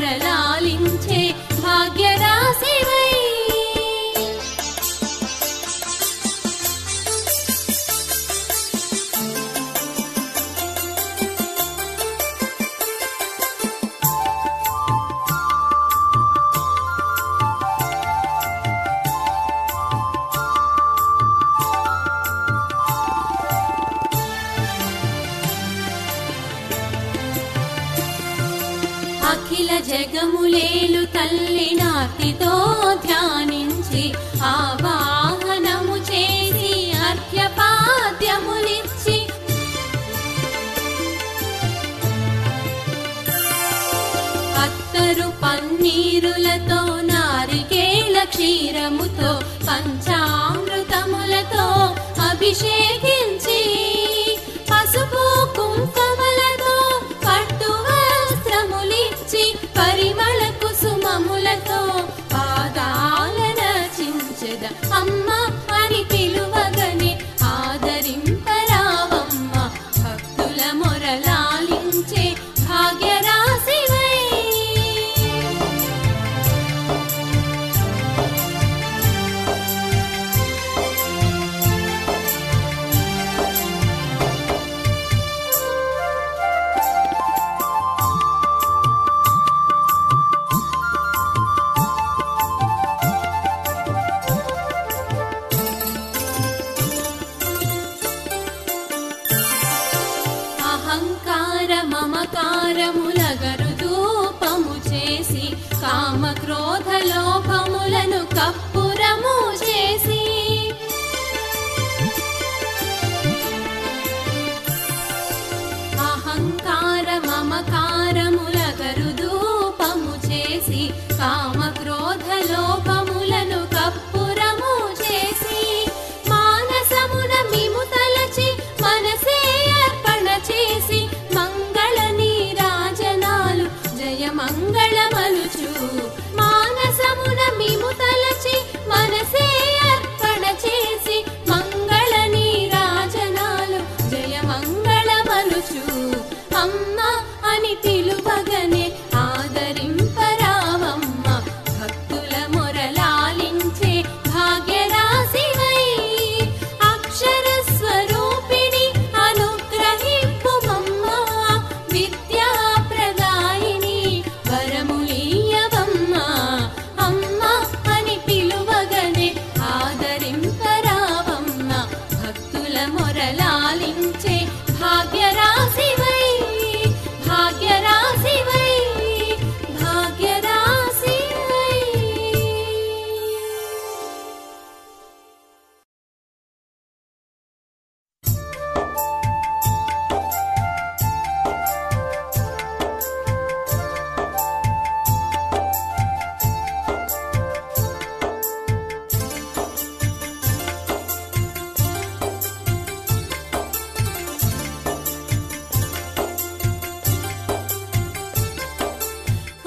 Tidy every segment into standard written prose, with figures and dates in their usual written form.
మొరలాలించే భాగ్యరాశివై అఖిల జగములేలు తల్లి నాటితో ధ్యానించి ఆవాహనము చేసి అర్ఘ్యపాద్యములిచ్చి అత్తరు పన్నీరులతో నారికేళ క్షీరముతో పంచామృతములతో అభిషేకించి పసుపు కుంకుమలతో పట్టు వస్త్రములిచ్చి పరిమళ కుసుమములతో పాదాలన చించెద అమ్మ అని పిలువగనే ఆదరింపరావమ్మ భక్తుల మొరలాలించే భాగ్యరాశివై అహంకార మమకారములగరు ధూపము చేసి కామ క్రోధ లోభములను కప్పురము చేసి అహంకార మమకారములగరు ధూపము చేసి కామ క్రోధ లోభములను కప్పురము చేసి మానసమున మిము తలచి మనసే అర్పణ చేసి మంగళ నీరాజనాలు జయ మంగళమలుచు మానసమున మిము తలచి మనసే అర్పణ చేసి మంగళ నీరాజనాలు జయ మంగళమలుచు అమ్మ అని పిలువగనే ఆదరింపరావమ్మ భక్తుల మొరలాలించే భాగ్యరాశివై అక్షర స్వరూపిణి అనుగ్రహింపుమమ్మ విద్యా ప్రదాయిని వరములీయవమ్మ అమ్మ అని పిలువగనే ఆదరింపరావమ్మ భక్తుల మొరలాలించే భాగ్యరాశివై భాగ్యరాశివై భాగ్యరాశివై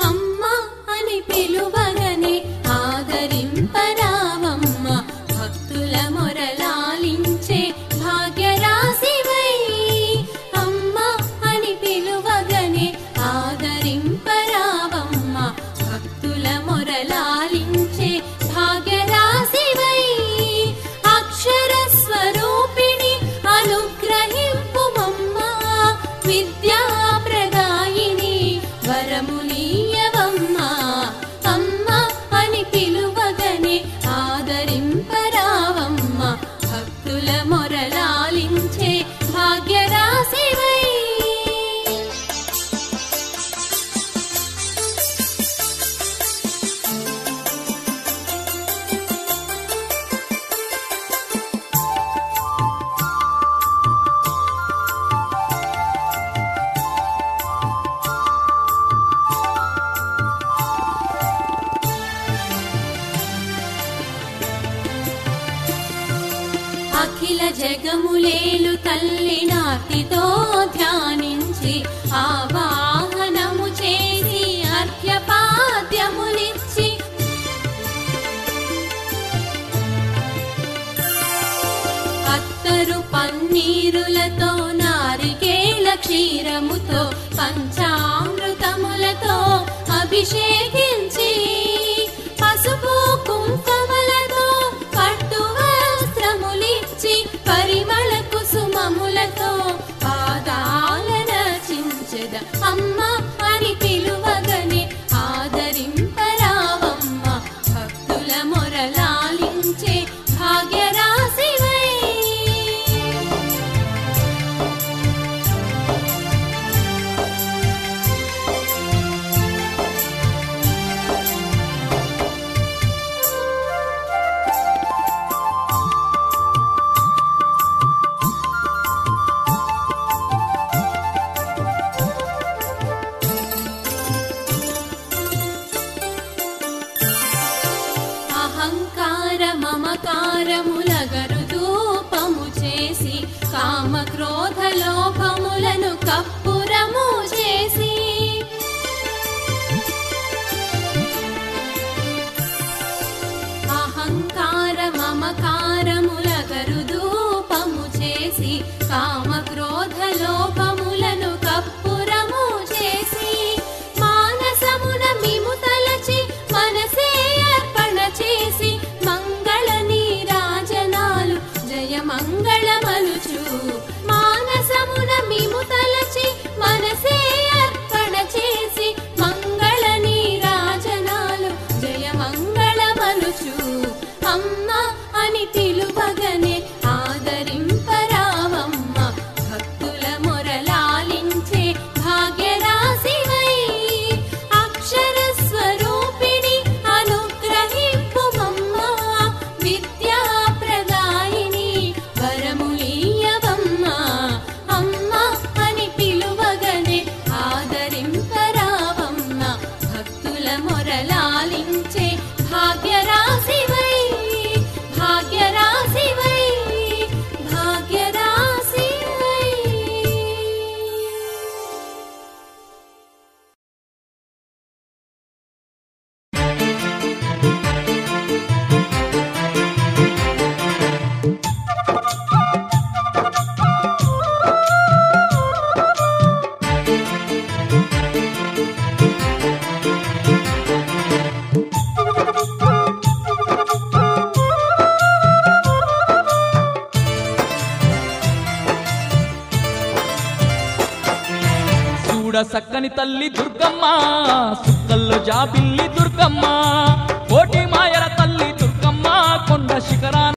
అమ్మ అని పిలువగనే ఆదరింపరావమ్మ భక్తుల మొరలాలించే భాగ్యరాశివై అమ్మ అని పిలువగనే ఆదరింపరావమ్మ భక్తుల మొరలాలించే భాగ్యరాశివై అక్షర స్వరూపిణి అనుగ్రహింపుమమ్మ విద్యా ప్రదాయిని వరములీయవమ్మ అమ్మ అని పిలువగనే ఆదరింపరావమ్మ భక్తుల మొరలాలించే భాగ్యరాశివై అఖిల జగములేలు తల్లి నాటితో ధ్యానించి ఆవాహనము చేసి అర్ఘ్యపాద్యములిచ్చి అత్తరు పన్నీరులతో నారికేళ క్షీరముతో పంచామృతములతో అభిషేకించి పసుపు కుంకుమలతో పట్టు వస్త్రములిచ్చి పరిమళ కుసుమములతో పాదాలనర్చించెద అమ్మ అని పిలువగనే ఆదరింపరావమ్మ భక్తుల మొరలాలించే భాగ్యరాశివై. అహంకార మమకారములగరు ధూపము చేసి కామ క్రోధ లోభములను కప్పురము చేసి అహంకార మమకారములగరు ధూపము చేసి కామ క్రోధ లోభములను కప్పురము చేసి మానసమున మిము తలచి మనసే అర్పణ చేసి మంగళ నీరాజనాలు జయ మంగళమలుచు మానసమున మిము తలచి మనసే అర్పణ చేసి మంగళ నీరాజనాలు జయ మంగళమలుచు అమ్మ అని పిలువగనే ఆదరింపరావమ్మ భక్తుల మొరలాలించే భాగ్యరాశివై. అక్షర స్వరూపిణి అనుగ్రహింపుమమ్మ విద్యా ప్రదాయిని వరములీయవమ్మ అమ్మ అని పిలువగనే ఆదరింపరావమ్మ భక్తుల మొరలాలించే భాగ్యరాశివై భాగ్యరాశివై భాగ్యరాశివై. చూడ సక్కని తల్లి దుర్గమ్మ సుక్కల్లో జాబిల్లి దుర్గమ్మ కోటి మాయల తల్లి దుర్గమ్మ కొండ శిఖరా